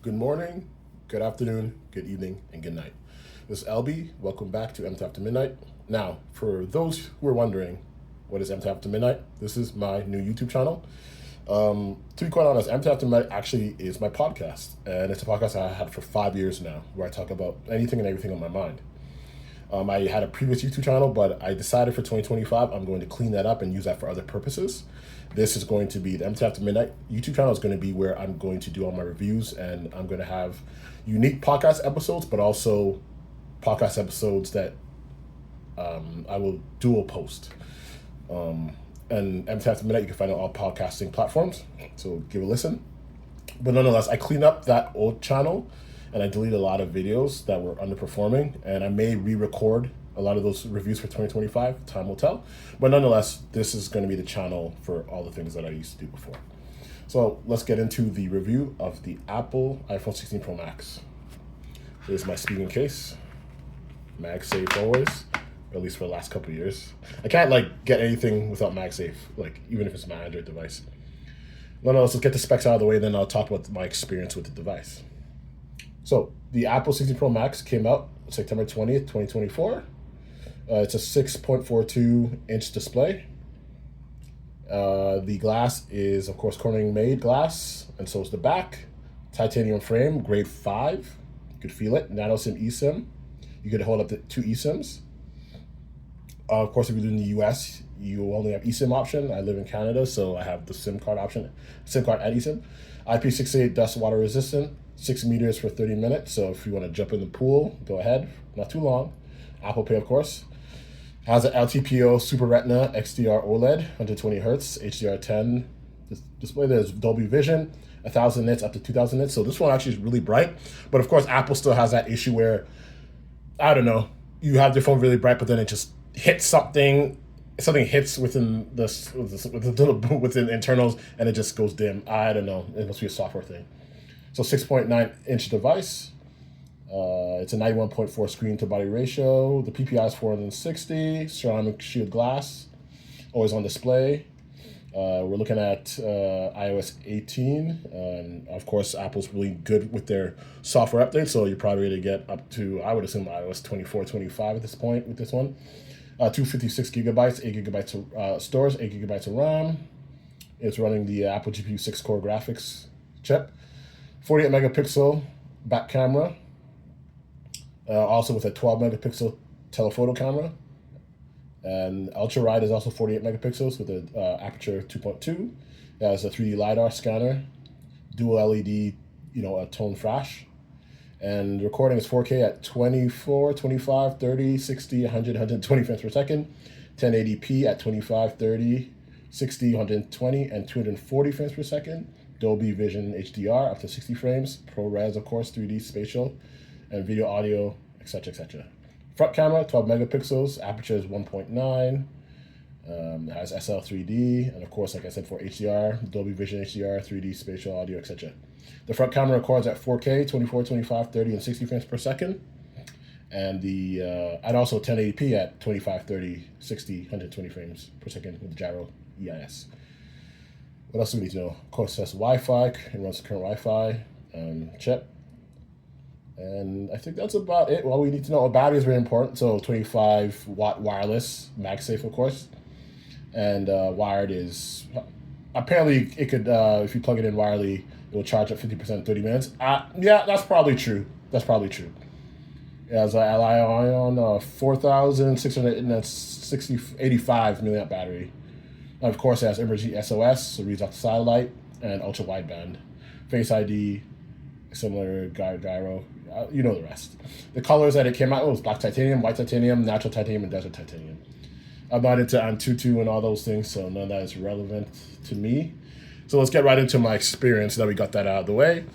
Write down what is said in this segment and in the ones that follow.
Good morning, good afternoon, good evening, and good night. This is LB. Welcome back to MT After Midnight. Now, for those who are wondering, what is MT After Midnight? This is my new YouTube channel. To be quite honest, MT After Midnight actually is my podcast, and it's a podcast I had for 5 years now, where I talk about anything and everything on my mind. I had a previous YouTube channel, but I decided for 2025 I'm going to clean that up and use that for other purposes. This is going to be the MT After Midnight YouTube channel is going to be where I'm going to do all my reviews, and I'm going to have unique podcast episodes, but also podcast episodes that I will dual post. And MT After Midnight you can find on all podcasting platforms, so give a listen. But nonetheless, I cleaned up that old channel and I deleted a lot of videos that were underperforming, and I may re-record a lot of those reviews for 2025. Time will tell. But nonetheless, this is going to be the channel for all the things that I used to do before. So let's get into the review of the Apple iPhone 16 Pro Max. Here's my speaking case. MagSafe always, or at least for the last couple of years. I can't get anything without MagSafe, even if it's my Android device. Nonetheless, let's get the specs out of the way, then I'll talk about my experience with the device. So the Apple 16 Pro Max came out September 20th, 2024. It's a 6.42 inch display. The glass is, of course, Corning made glass, and so is the back. Titanium frame, grade 5. You could feel it. Nano SIM eSIM. You could hold up to 2 eSIMs. Of course, if you live in the US, you only have eSIM option. I live in Canada, so I have the SIM card option, SIM card and eSIM. IP68 dust water resistant, 6 meters for 30 minutes. So if you want to jump in the pool, go ahead. Not too long. Apple Pay, of course. Has an LTPO Super Retina XDR OLED, 120 Hertz, HDR10 display. There's Dolby Vision, 1,000 nits up to 2,000 nits. So this one actually is really bright. But of course, Apple still has that issue where, I don't know, you have your phone really bright, but then it just hits something hits within within internals, and it just goes dim. I don't know. It must be a software thing. So 6.9 inch device. It's a 91.4 screen to body ratio. The PPI is 460. Ceramic shield glass. Always on display. We're looking at iOS 18. And of course, Apple's really good with their software updates. So you're probably going to get up to, I would assume, iOS 24, 25 at this point with this one. 256 gigabytes, 8 gigabytes of storage, 8 gigabytes of RAM. It's running the Apple GPU 6-core graphics chip. 48 megapixel back camera. Also with a 12 megapixel telephoto camera. And ultra wide is also 48 megapixels with an aperture 2.2. It has a 3D LiDAR scanner, dual LED, a tone flash. And the recording is 4K at 24, 25, 30, 60, 100, 120 frames per second. 1080p at 25, 30, 60, 120, and 240 frames per second. Dolby Vision HDR up to 60 frames. ProRes, of course, 3D spatial, and video, audio, etc., etc. Front camera, 12 megapixels. Aperture is 1.9. It has SL3D, and of course, like I said, for HDR, Dolby Vision HDR, 3D spatial, audio, etc. The front camera records at 4K, 24, 25, 30, and 60 frames per second. And and also 1080p at 25, 30, 60, 120 frames per second with the gyro EIS. What else do we need to know? Of course, it has Wi-Fi. It runs the current Wi-Fi chip. And I think that's about it. All we need to know, battery is very important. So 25 watt wireless, MagSafe, of course. And wired is, apparently it could, if you plug it in wirely, it will charge at 50% in 30 minutes. Yeah, that's probably true. It has an Li-ion 4,685 milliamp battery. And of course, it has emergency SOS, so it reads off the satellite, and ultra wideband. Face ID, similar gyro. You know the rest. The colors that it came out with was black titanium, white titanium, natural titanium, and desert titanium. I'm not into Antutu and all those things, so none of that is relevant to me. So let's get right into my experience now we got that out of the way.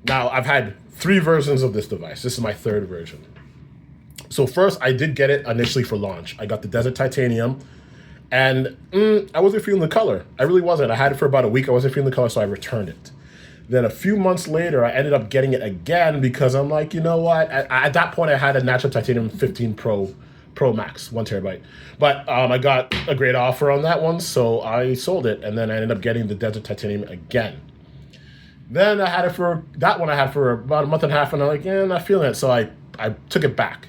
Now, I've had 3 versions of this device. This is my 3rd version. So first, I did get it initially for launch. I got the desert titanium, and I wasn't feeling the color. I really wasn't. I had it for about a week. I wasn't feeling the color, so I returned it. Then a few months later, I ended up getting it again because I'm like, you know what? At that point, I had a natural titanium 15 Pro Max, 1 terabyte. But I got a great offer on that one, so I sold it, and then I ended up getting the desert titanium again. Then I had it for that one. I had for about a month and a half, and I'm like, yeah, I'm not feeling it. So I took it back,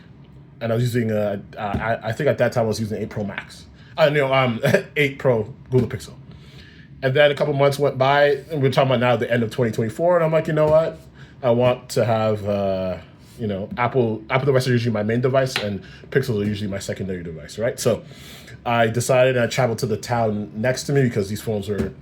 and I was using I think at that time I was using 8 Pro Max. No, 8 Pro Google Pixel. And then a couple months went by, and we're talking about now the end of 2024, and I'm like, you know what? I want to have Apple devices are usually my main device, and Pixels are usually my secondary device, right? So I decided, and I traveled to the town next to me because these phones were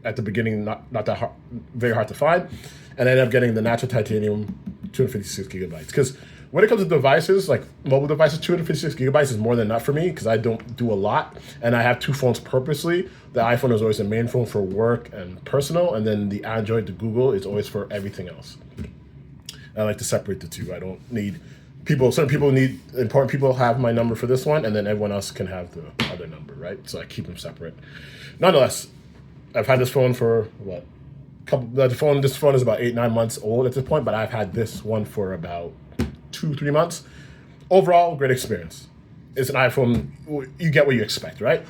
at the beginning not that hard, very hard to find, and I ended up getting the natural titanium 256 gigabytes. Because when it comes to devices, like mobile devices, 256 gigabytes is more than enough for me because I don't do a lot, and I have 2 phones purposely. The iPhone is always the main phone for work and personal, and then the Android, the Google, is always for everything else. I like to separate the two. I don't need certain people need, important people have my number for this one, and then everyone else can have the other number, right? So I keep them separate. Nonetheless, I've had this phone for what? This phone is about 8-9 months old at this point, but I've had this one for about 2-3 months. Overall, great experience. It's an iPhone. You get what you expect, right?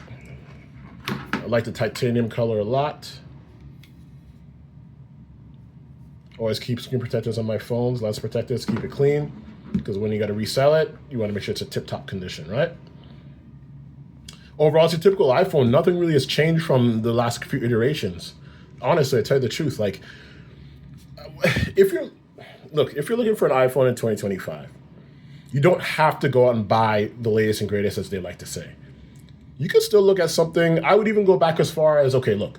I like the titanium color a lot. Always keep screen protectors on my phones, lens protectors, keep it clean, because when you got to resell it, you want to make sure it's a tip-top condition, right? Overall, it's a typical iPhone. Nothing really has changed from the last few iterations. Honestly, I tell you the truth. Like, if you're looking for an iPhone in 2025, you don't have to go out and buy the latest and greatest, as they like to say. You can still look at something. I would even go back as far as, okay, look,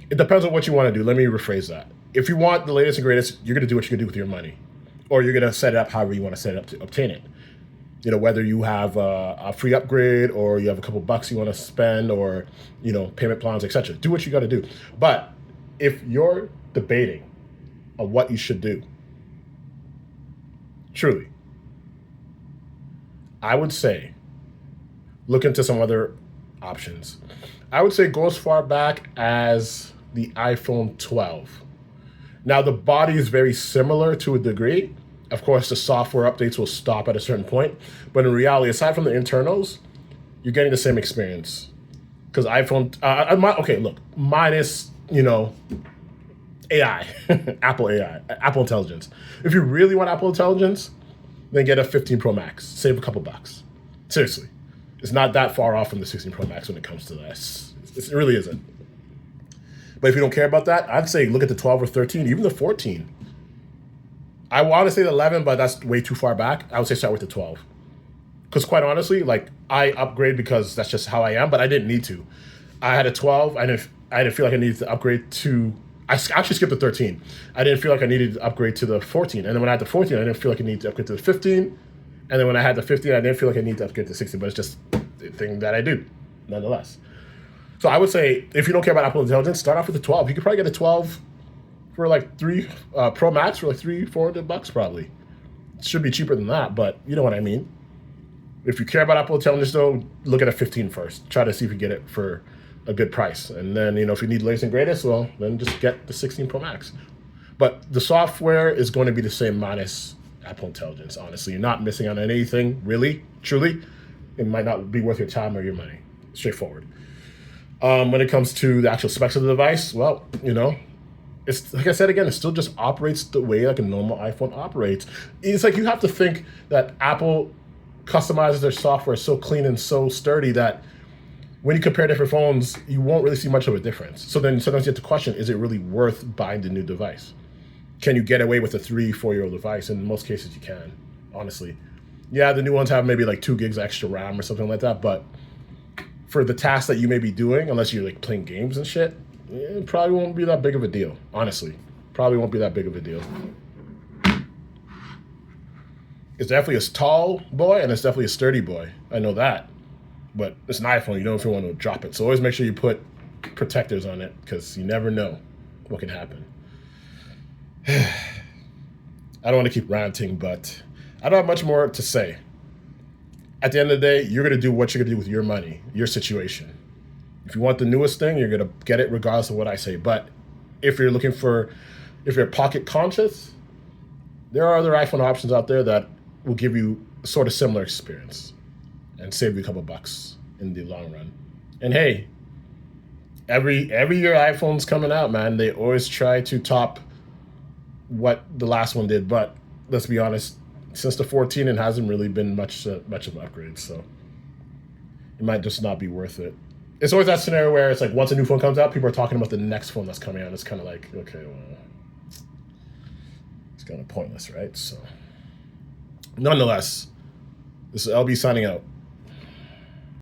it depends on what you want to do. Let me rephrase that. If you want the latest and greatest, you're going to do what you can do with your money, or you're going to set it up however you want to set it up to obtain it. You know, whether you have a free upgrade, or you have a couple bucks you want to spend, or, payment plans, etc. Do what you got to do. But if you're debating on what you should do, truly, I would say look into some other options. I would say go as far back as the iPhone 12. Now, the body is very similar to a degree. Of course, the software updates will stop at a certain point. But in reality, aside from the internals, you're getting the same experience. Because iPhone, minus, AI, Apple AI, Apple Intelligence. If you really want Apple Intelligence, then get a 15 Pro Max. Save a couple bucks. Seriously. It's not that far off from the 16 Pro Max when it comes to this. It really isn't. But if you don't care about that, I'd say look at the 12 or 13, even the 14. I want to say the 11, but that's way too far back. I would say start with the 12. Because quite honestly, like, I upgrade because that's just how I am, but I didn't need to. I had a 12. I didn't feel like I needed to upgrade to... I actually skipped the 13. I didn't feel like I needed to upgrade to the 14. And then when I had the 14, I didn't feel like I needed to upgrade to the 15. And then when I had the 15, I didn't feel like I needed to upgrade to 16, but it's just the thing that I do, nonetheless. So I would say, if you don't care about Apple Intelligence, start off with the 12. You could probably get a 12 for like Pro Max for like $300-400 probably. It should be cheaper than that, but you know what I mean. If you care about Apple Intelligence, though, look at a 15 first. Try to see if you get it for a good price. And then, if you need latest and greatest, well, then just get the 16 Pro Max. But the software is going to be the same minus Apple Intelligence, honestly. You're not missing out on anything, really, truly. It might not be worth your time or your money. Straightforward. When it comes to the actual specs of the device, well, it's like I said again, it still just operates the way like a normal iPhone operates. It's like you have to think that Apple customizes their software so clean and so sturdy that when you compare different phones, you won't really see much of a difference. So then sometimes you have to question, is it really worth buying the new device? Can you get away with a 3-4-year-old device? In most cases, you can, honestly. Yeah, the new ones have maybe like 2 gigs extra RAM or something like that, but for the tasks that you may be doing, unless you're like playing games and shit, it probably won't be that big of a deal, honestly. Probably won't be that big of a deal. It's definitely a tall boy, and it's definitely a sturdy boy. I know that. But it's an iPhone. You don't know if you want to drop it. So always make sure you put protectors on it, because you never know what can happen. I don't want to keep ranting, but I don't have much more to say. At the end of the day, you're going to do what you're going to do with your money, your situation. If you want the newest thing, you're going to get it regardless of what I say. But if you're pocket conscious, there are other iPhone options out there that will give you a sort of similar experience and save you a couple bucks in the long run. And hey, every year iPhone's coming out, man, they always try to top what the last one did, but let's be honest, since the 14, it hasn't really been much of an upgrade, so it might just not be worth it. It's always that scenario where it's like once a new phone comes out, people are talking about the next phone that's coming out. It's kind of like, okay, well, it's kind of pointless, right? So, nonetheless, this is LB signing out.